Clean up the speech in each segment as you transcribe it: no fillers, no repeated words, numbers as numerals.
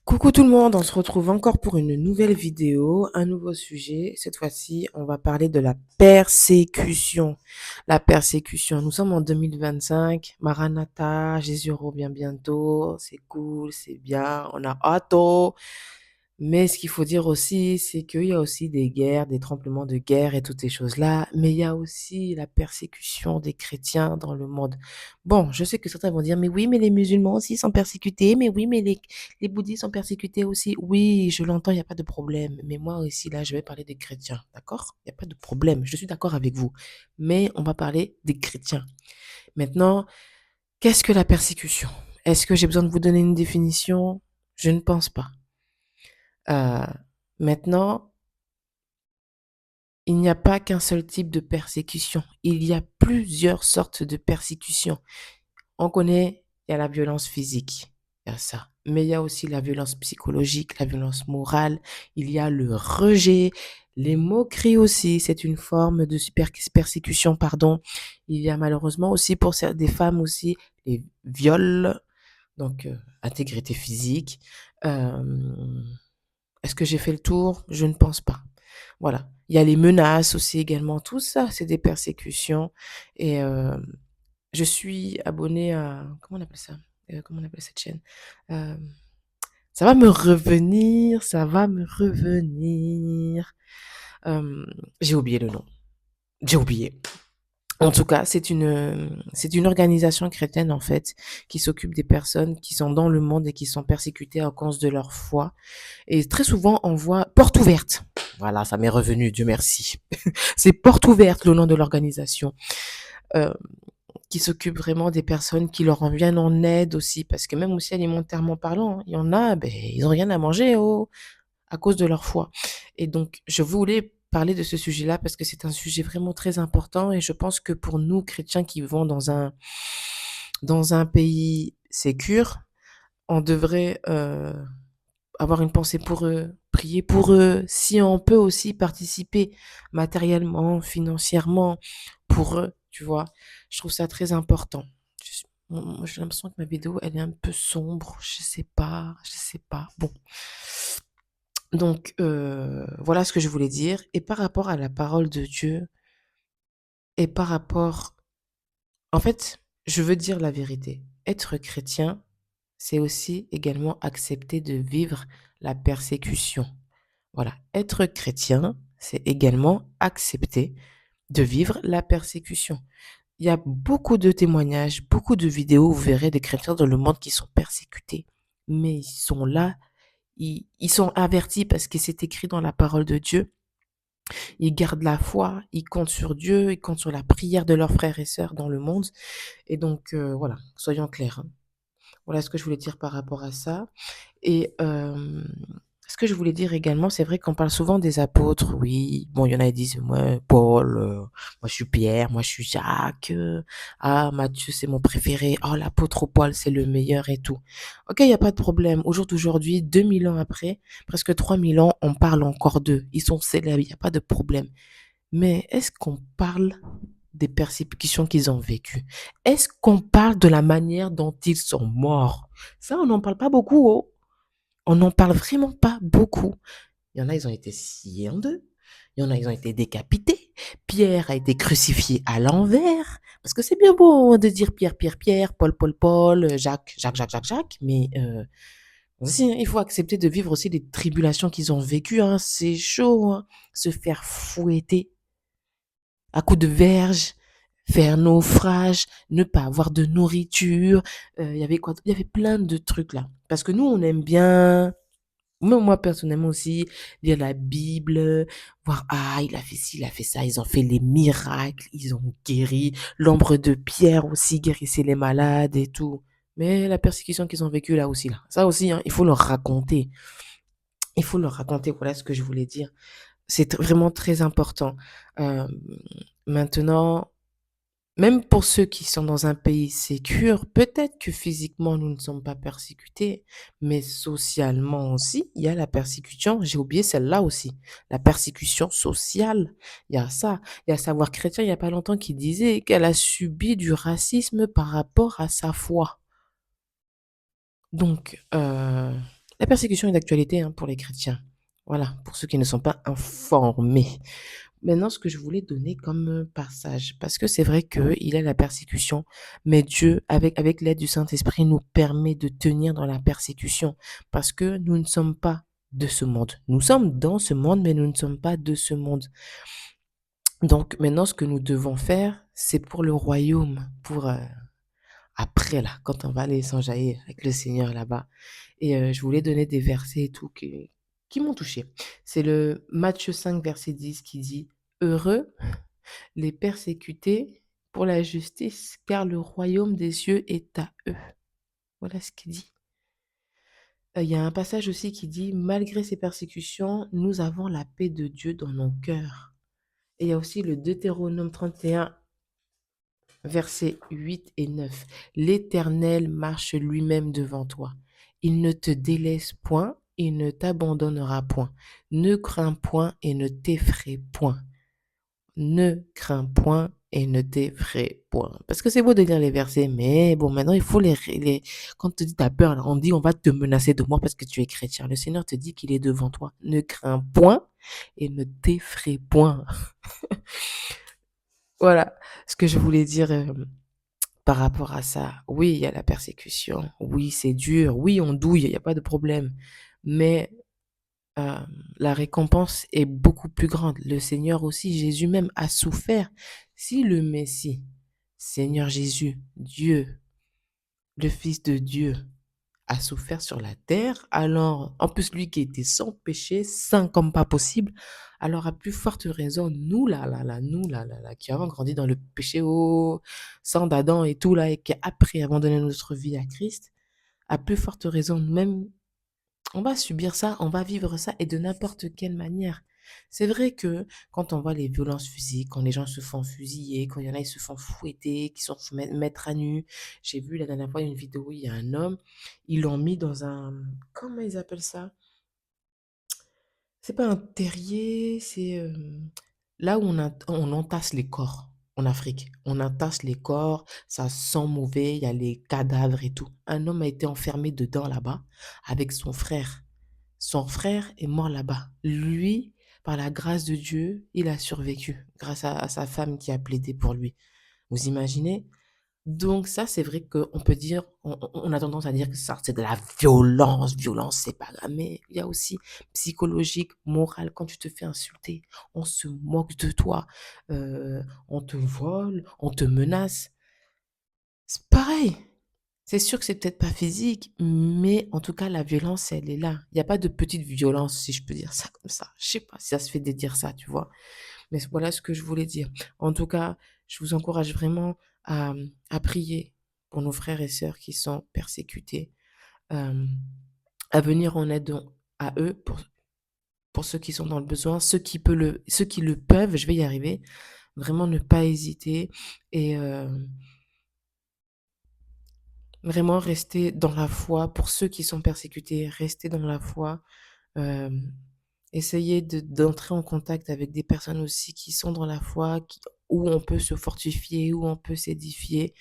Coucou tout le monde, on se retrouve encore pour une nouvelle vidéo, un nouveau sujet. Cette fois-ci, on va parler de la persécution. La persécution. Nous sommes en 2025. Maranatha, Jésus revient bientôt. C'est cool, c'est bien. On a hâte. Mais ce qu'il faut dire aussi, c'est qu'il y a aussi des guerres, des tremblements de guerre et toutes ces choses-là. Mais il y a aussi la persécution des chrétiens dans le monde. Bon, je sais que certains vont dire, mais oui, mais les musulmans aussi sont persécutés. Mais oui, mais les bouddhistes sont persécutés aussi. Oui, je l'entends, il n'y a pas de problème. Mais moi aussi, là, je vais parler des chrétiens. D'accord? Il n'y a pas de problème. Je suis d'accord avec vous. Mais on va parler des chrétiens. Maintenant, qu'est-ce que la persécution? Est-ce que j'ai besoin de vous donner une définition? Je ne pense pas. Euh, Maintenant, il n'y a pas qu'un seul type de persécution. Il y a plusieurs sortes de persécutions. On connaît, il y a la violence physique, il y a ça. Mais il y a aussi la violence psychologique, la violence morale, il y a le rejet, les moqueries aussi, c'est une forme de persécution, pardon. Il y a malheureusement aussi pour des femmes aussi les viols, donc intégrité physique. Euh, Est-ce que j'ai fait le tour? Je ne pense pas. Voilà. Il y a les menaces aussi également. Tout ça, c'est des persécutions. Et je suis abonnée à... Comment on appelle ça? Comment on appelle cette chaîne? Euh, Ça va me revenir, ça va me revenir. Euh, j'ai oublié le nom. J'ai oublié. En tout cas, c'est une organisation chrétienne, en fait, qui s'occupe des personnes qui sont dans le monde et qui sont persécutées à cause de leur foi. Et très souvent, on voit porte ouverte. Voilà, ça m'est revenu, Dieu merci. C'est porte ouverte, le nom de l'organisation, euh, qui s'occupe vraiment des personnes qui leur en viennent en aide aussi, parce que même aussi alimentairement parlant, il y en a, ben, ils ont rien à manger, à cause de leur foi. Et donc, je voulais parler de ce sujet-là parce que c'est un sujet vraiment très important et je pense que pour nous, chrétiens qui vivons dans un pays sécure, on devrait avoir une pensée pour eux, prier pour eux, si on peut aussi participer matériellement, financièrement pour eux, tu vois. Je trouve ça très important. Moi, j'ai l'impression que ma vidéo, elle est un peu sombre, je sais pas. Bon. Donc, voilà ce que je voulais dire. Et par rapport à la parole de Dieu, et par rapport... En fait, je veux dire la vérité. Être chrétien, c'est aussi également accepter de vivre la persécution. Voilà, être chrétien, c'est également accepter de vivre la persécution. Il y a beaucoup de témoignages, beaucoup de vidéos, vous verrez des chrétiens dans le monde qui sont persécutés, mais ils sont là, ils sont avertis parce que c'est écrit dans la parole de Dieu. Ils gardent la foi, ils comptent sur Dieu, ils comptent sur la prière de leurs frères et sœurs dans le monde. Et donc, voilà, soyons clairs, hein. Voilà ce que je voulais dire par rapport à ça. Et ce que je voulais dire également, c'est vrai qu'on parle souvent des apôtres. Oui, bon, il y en a qui disent, moi, Paul, moi, je suis Pierre, moi, je suis Jacques. Ah, Matthieu, c'est mon préféré. Oh, l'apôtre Paul, c'est le meilleur et tout. Ok, il n'y a pas de problème. Au jour d'aujourd'hui, 2000 ans après, presque 3000 ans, on parle encore d'eux. Ils sont célèbres, il n'y a pas de problème. Mais est-ce qu'on parle des persécutions qu'ils ont vécues? Est-ce qu'on parle de la manière dont ils sont morts? Ça, on n'en parle pas beaucoup, oh. On n'en parle vraiment pas beaucoup. Il y en a, ils ont été sciés en deux. Il y en a, ils ont été décapités. Pierre a été crucifié à l'envers. Parce que c'est bien beau de dire Pierre, Pierre, Pierre, Paul, Paul, Paul, Jacques, Jacques, Jacques, Jacques, Jacques. Mais aussi, hein, il faut accepter de vivre aussi les tribulations qu'ils ont vécues, hein. C'est chaud, hein. Se faire fouetter à coups de verge, faire naufrage, ne pas avoir de nourriture. Il y avait quoi? Il y avait plein de trucs là. Parce que nous, on aime bien, même moi personnellement aussi, lire la Bible, voir, ah, il a fait ci, il a fait ça, ils ont fait les miracles, ils ont guéri. L'ombre de Pierre aussi guérissait les malades et tout. Mais la persécution qu'ils ont vécue là aussi, là. Ça aussi, hein, il faut leur raconter. Il faut leur raconter, voilà ce que je voulais dire. C'est vraiment très important. Euh, Maintenant, même pour ceux qui sont dans un pays sécure, peut-être que physiquement nous ne sommes pas persécutés, mais socialement aussi, il y a la persécution. J'ai oublié celle-là aussi. La persécution sociale. Il y a ça. Il y a Savoir Chrétien, il n'y a pas longtemps, qui disait qu'elle a subi du racisme par rapport à sa foi. Donc, La persécution est d'actualité, hein, pour les chrétiens. Voilà, pour ceux qui ne sont pas informés. Maintenant, ce que je voulais donner comme passage, parce que c'est vrai qu'il y a la persécution, mais Dieu, avec l'aide du Saint-Esprit, nous permet de tenir dans la persécution, parce que nous ne sommes pas de ce monde. Nous sommes dans ce monde, mais nous ne sommes pas de ce monde. Donc maintenant, ce que nous devons faire, c'est pour le royaume, pour après là, quand on va aller s'enjailler avec le Seigneur là-bas. Et je voulais donner des versets et tout qui m'ont touché. C'est le Matthieu 5, verset 10 qui dit: Heureux les persécutés pour la justice, car le royaume des cieux est à eux. Voilà ce qu'il dit. Il y a un passage aussi qui dit: Malgré ces persécutions, nous avons la paix de Dieu dans nos cœurs. Et il y a aussi le Deutéronome 31, versets 8 et 9. L'Éternel marche lui-même devant toi. Il ne te délaisse point, il ne t'abandonnera point. Ne crains point et ne t'effraie point. Ne crains point et ne t'effraie point. Parce que c'est beau de lire les versets, mais bon, maintenant il faut quand on te dit t'as peur, là, on dit on va te menacer de mort parce que tu es chrétien. Le Seigneur te dit qu'il est devant toi. Ne crains point et ne t'effraie point. Voilà ce que je voulais dire par rapport à ça. Oui, il y a la persécution. Oui, c'est dur. Oui, on douille, il n'y a pas de problème. Mais euh, la récompense est beaucoup plus grande. Le Seigneur aussi, Jésus même a souffert. Si le Messie, Seigneur Jésus, Dieu, le Fils de Dieu, a souffert sur la terre, alors, en plus lui qui était sans péché, saint comme pas possible, alors à plus forte raison, nous là, qui avons grandi dans le péché au sang d'Adam et tout là, et qui après avons donné notre vie à Christ, à plus forte raison, même on va subir ça, on va vivre ça et de n'importe quelle manière. C'est vrai que quand on voit les violences physiques, quand les gens se font fusiller, quand il y en a, ils se font fouetter, qui se font mettre à nu. J'ai vu la dernière fois une vidéo où il y a un homme, ils l'ont mis dans un... Comment ils appellent ça? C'est pas un terrier, c'est là où on entasse les corps en Afrique. On entasse les corps, ça sent mauvais, il y a les cadavres et tout. Un homme a été enfermé dedans là-bas avec son frère. Son frère est mort là-bas. Lui, par la grâce de Dieu, il a survécu grâce à sa femme qui a plaidé pour lui. Vous imaginez? Donc ça, c'est vrai qu'on peut dire, on a tendance à dire que ça, c'est de la violence. Violence, c'est pas grave. Mais il y a aussi psychologique, moral. Quand tu te fais insulter, on se moque de toi, on te vole, on te menace. C'est pareil. C'est sûr que c'est peut-être pas physique, mais en tout cas, la violence, elle est là. Il y a pas de petite violence, si je peux dire ça comme ça. Je sais pas si ça se fait de dire ça, tu vois? Mais voilà ce que je voulais dire. En tout cas, je vous encourage vraiment à prier pour nos frères et sœurs qui sont persécutés, hem, à venir en aide à eux pour ceux qui sont dans le besoin, ceux qui le peuvent, je vais y arriver. Vraiment ne pas hésiter et vraiment rester dans la foi. Pour ceux qui sont persécutés, rester dans la foi. Hem, Essayer d'entrer en contact avec des personnes aussi qui sont dans la foi, où on peut se fortifier, où on peut s'édifier.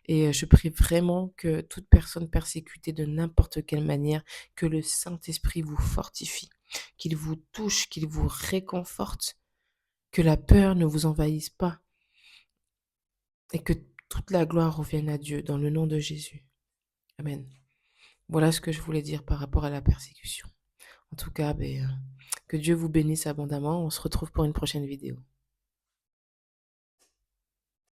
Et je prie vraiment que toute personne persécutée de n'importe quelle manière, que le Saint-Esprit vous fortifie, qu'il vous touche, qu'il vous réconforte, que la peur ne vous envahisse pas et que toute la gloire revienne à Dieu dans le nom de Jésus. Amen. Voilà ce que je voulais dire par rapport à la persécution. En tout cas, que Dieu vous bénisse abondamment. On se retrouve pour une prochaine vidéo.